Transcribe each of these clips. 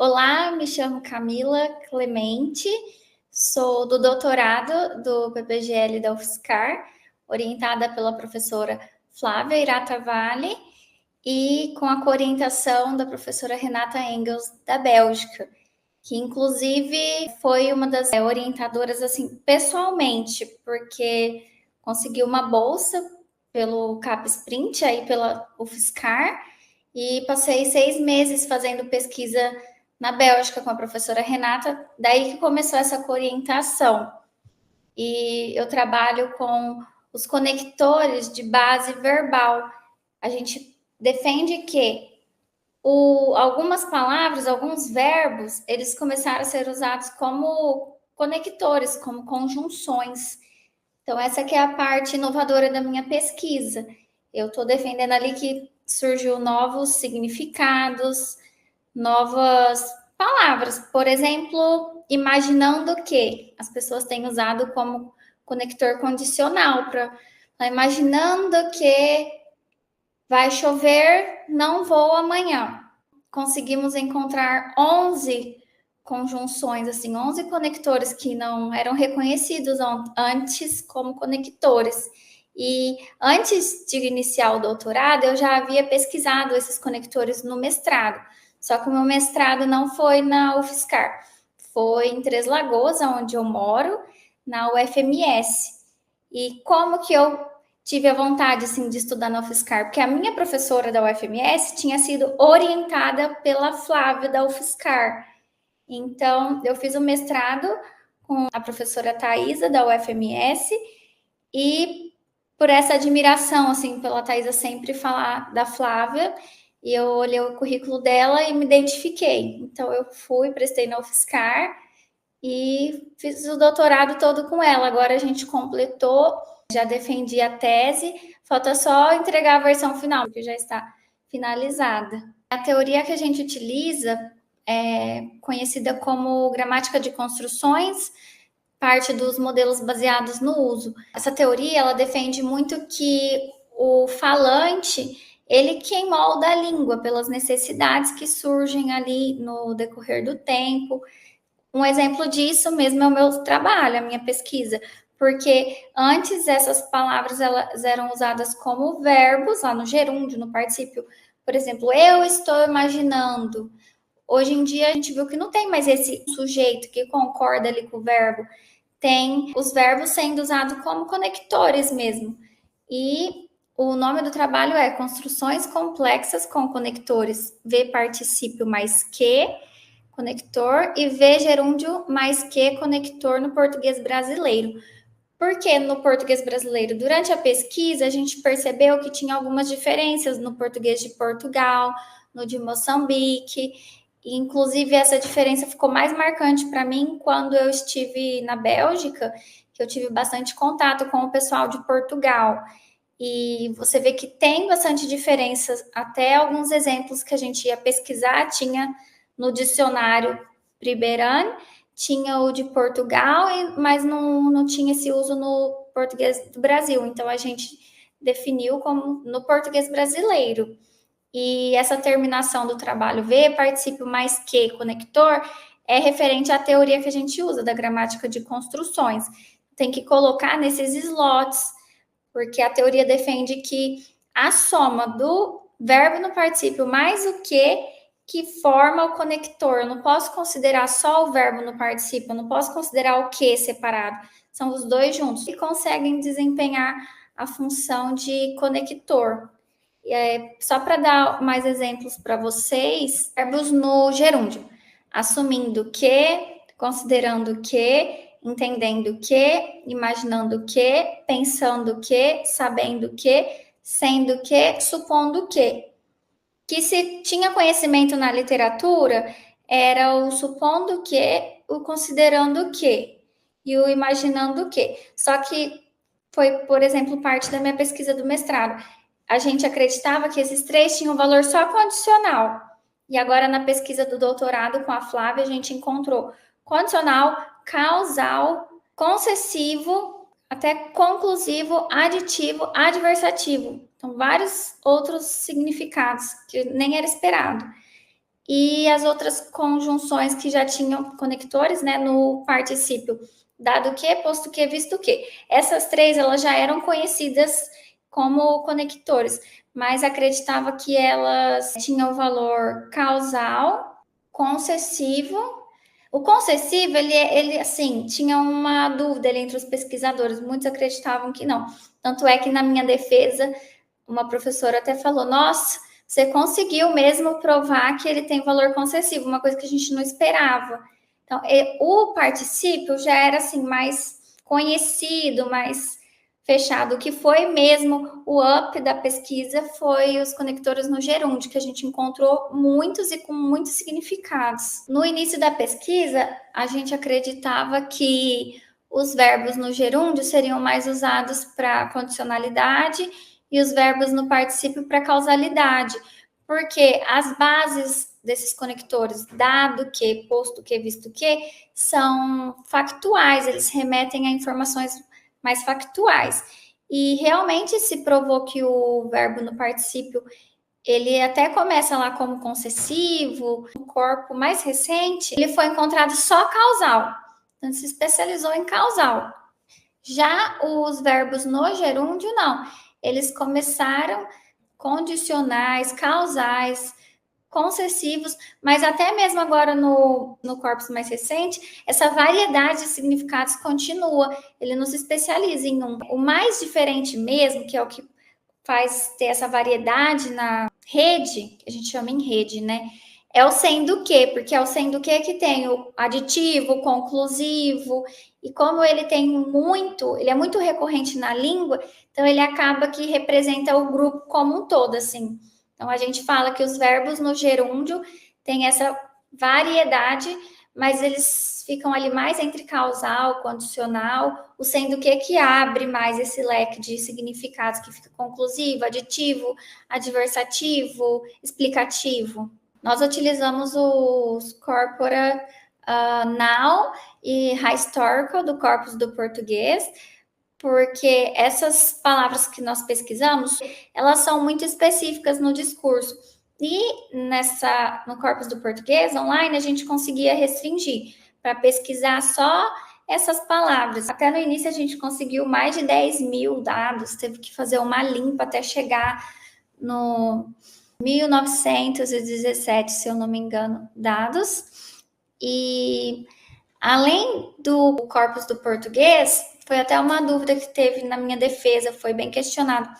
Olá, me chamo Camila Clemente, sou do doutorado do PPGL da UFSCar, orientada pela professora Flávia Irata-Vale e com a coorientação da professora Renata Engels, da Bélgica, que inclusive foi uma das orientadoras, assim, pessoalmente, porque conseguiu uma bolsa pelo CapSprint, aí pela UFSCar, e passei 6 meses fazendo pesquisa na Bélgica com a professora Renata, daí que começou essa coorientação. E eu trabalho com os conectores de base verbal. A gente defende que algumas palavras, alguns verbos, eles começaram a ser usados como conectores, como conjunções. Então, essa que é a parte inovadora da minha pesquisa. Eu estou defendendo ali que surgiu novos significados, novas palavras. Por exemplo, imaginando que as pessoas têm usado como conector condicional para imaginando que vai chover, não vou amanhã. Conseguimos encontrar 11 conjunções, assim, 11 conectores que não eram reconhecidos antes como conectores. E antes de iniciar o doutorado, eu já havia pesquisado esses conectores no mestrado. Só que o meu mestrado não foi na UFSCar, foi em Três Lagoas, onde eu moro, na UFMS. E como que eu tive a vontade, assim, de estudar na UFSCar? Porque a minha professora da UFMS tinha sido orientada pela Flávia da UFSCar. Então, eu fiz o mestrado com a professora Thaisa da UFMS e por essa admiração, assim, pela Thaisa sempre falar da Flávia, e eu olhei o currículo dela e me identifiquei. Então, eu fui, prestei na UFSCar e fiz o doutorado todo com ela. Agora a gente completou, já defendi a tese, falta só entregar a versão final, que já está finalizada. A teoria que a gente utiliza é conhecida como gramática de construções, parte dos modelos baseados no uso. Essa teoria, ela defende muito que o falante, ele quem molda a língua pelas necessidades que surgem ali no decorrer do tempo. Um exemplo disso mesmo é o meu trabalho, a minha pesquisa, porque antes essas palavras elas eram usadas como verbos, lá no gerúndio, no particípio. Por exemplo, eu estou imaginando. Hoje em dia a gente viu que não tem mais esse sujeito que concorda ali com o verbo. Tem os verbos sendo usados como conectores mesmo. E o nome do trabalho é Construções Complexas com Conectores. V particípio mais que conector e V gerúndio mais que conector no português brasileiro. Porque no português brasileiro, durante a pesquisa, a gente percebeu que tinha algumas diferenças no português de Portugal, no de Moçambique, e inclusive essa diferença ficou mais marcante para mim quando eu estive na Bélgica, que eu tive bastante contato com o pessoal de Portugal. E você vê que tem bastante diferença, até alguns exemplos que a gente ia pesquisar, tinha no dicionário Priberan, tinha o de Portugal, mas não tinha esse uso no português do Brasil. Então, a gente definiu como no português brasileiro. E essa terminação do trabalho V, particípio mais que conector, é referente à teoria que a gente usa, da gramática de construções. Tem que colocar nesses slots, porque a teoria defende que a soma do verbo no particípio mais o que forma o conector. Eu não posso considerar só o verbo no particípio, eu não posso considerar o que separado. São os dois juntos que conseguem desempenhar a função de conector. Só para dar mais exemplos para vocês, verbos no gerúndio. Assumindo que, considerando que, entendendo que, imaginando que, pensando que, sabendo que, sendo que, supondo que. Que se tinha conhecimento na literatura, era o supondo que, o considerando que e o imaginando que. Só que foi, por exemplo, parte da minha pesquisa do mestrado. A gente acreditava que esses três tinham valor só condicional. E agora, na pesquisa do doutorado com a Flávia, a gente encontrou condicional, causal, concessivo, até conclusivo, aditivo, adversativo. Então, vários outros significados que nem era esperado. e as outras conjunções que já tinham conectores, né, no particípio dado que, posto que, visto que. Essas três, elas já eram conhecidas como conectores, mas acreditava que elas tinham valor causal, concessivo. O concessivo, ele assim, tinha uma dúvida ali entre os pesquisadores, muitos acreditavam que não. Tanto é que na minha defesa, uma professora até falou, nossa, você conseguiu mesmo provar que ele tem valor concessivo, uma coisa que a gente não esperava. Então, o particípio já era assim mais conhecido, mais fechado. O que foi mesmo o up da pesquisa foi os conectores no gerúndio, que a gente encontrou muitos e com muitos significados. No início da pesquisa, a gente acreditava que os verbos no gerúndio seriam mais usados para condicionalidade e os verbos no particípio para causalidade, porque as bases desses conectores, dado que, posto que, visto que, são factuais, eles remetem a informações mais factuais. E realmente se provou que o verbo no particípio, ele até começa lá como concessivo, no corpo mais recente, ele foi encontrado só causal, então se especializou em causal. Já os verbos no gerúndio, não. Eles começaram condicionais, causais, concessivos, mas até mesmo agora no corpus mais recente, essa variedade de significados continua. Ele não se especializa em um. O mais diferente mesmo, que é o que faz ter essa variedade na rede, que a gente chama em rede, né? É o sendo que, porque é o sendo que tem o aditivo, o conclusivo, e como ele tem muito, ele é muito recorrente na língua, então ele acaba que representa o grupo como um todo, assim. Então a gente fala que os verbos no gerúndio têm essa variedade, mas eles ficam ali mais entre causal, condicional, o sendo que abre mais esse leque de significados, que fica conclusivo, aditivo, adversativo, explicativo. Nós utilizamos os corpora now e historical do corpus do português, porque essas palavras que nós pesquisamos, elas são muito específicas no discurso. E no corpus do português, online, a gente conseguia restringir para pesquisar só essas palavras. Até no início a gente conseguiu mais de 10 mil dados, teve que fazer uma limpa até chegar no 1917, se eu não me engano, dados. E além do corpus do português, foi até uma dúvida que teve na minha defesa, foi bem questionado.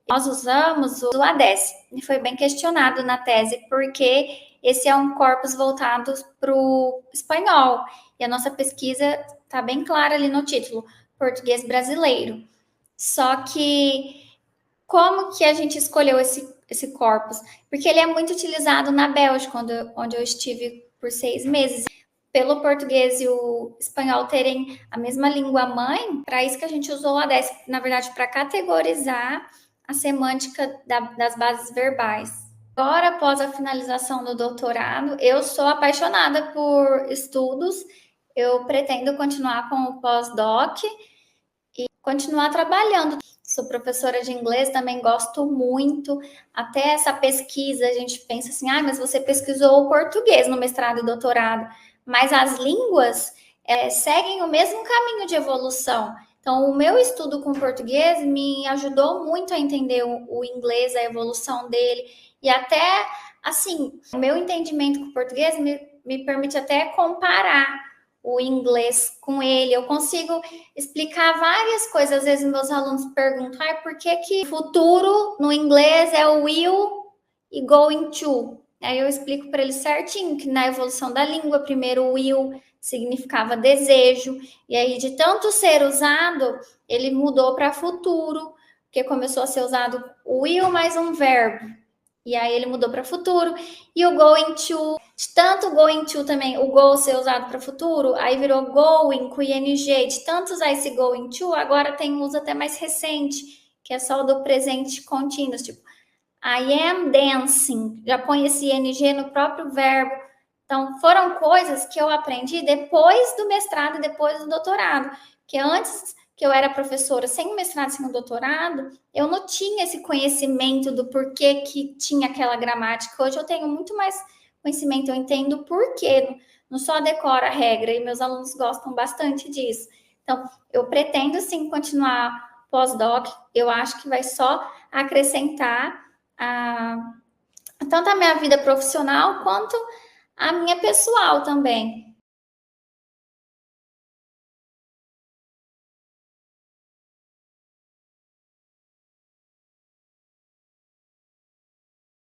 Nós usamos o ADES, e foi bem questionado na tese, porque esse é um corpus voltado para o espanhol, e a nossa pesquisa está bem clara ali no título, português brasileiro. Só que, como que a gente escolheu esse corpus? Porque ele é muito utilizado na Bélgica, onde eu estive por 6 meses, pelo português e o espanhol terem a mesma língua mãe, para isso que a gente usou o ADES, na verdade, para categorizar a semântica das bases verbais. Agora, após a finalização do doutorado, eu sou apaixonada por estudos, eu pretendo continuar com o pós-doc e continuar trabalhando. Sou professora de inglês, também gosto muito. Até essa pesquisa, a gente pensa assim, mas você pesquisou o português no mestrado e doutorado, mas as línguas seguem o mesmo caminho de evolução. Então, o meu estudo com português me ajudou muito a entender o inglês, a evolução dele, e até, assim, o meu entendimento com o português me permite até comparar o inglês com ele. Eu consigo explicar várias coisas. Às vezes meus alunos perguntam, por que futuro no inglês é o will e going to? Aí eu explico para eles certinho que na evolução da língua, primeiro o will significava desejo, e aí de tanto ser usado, ele mudou para futuro, porque começou a ser usado o will mais um verbo. E aí ele mudou para futuro. E o going to, de tanto going to também, o go ser usado para futuro, aí virou going com ing. De tanto usar esse going to, agora tem um uso até mais recente, que é só o do presente contínuo, tipo I am dancing, já põe esse ing no próprio verbo. Então, foram coisas que eu aprendi depois do mestrado e depois do doutorado, que antes que eu era professora sem mestrado, sem doutorado, eu não tinha esse conhecimento do porquê que tinha aquela gramática. Hoje eu tenho muito mais conhecimento, eu entendo por quê, não só decoro a regra, e meus alunos gostam bastante disso. Então, eu pretendo sim continuar pós-doc, eu acho que vai só acrescentar tanto a minha vida profissional quanto a minha pessoal também.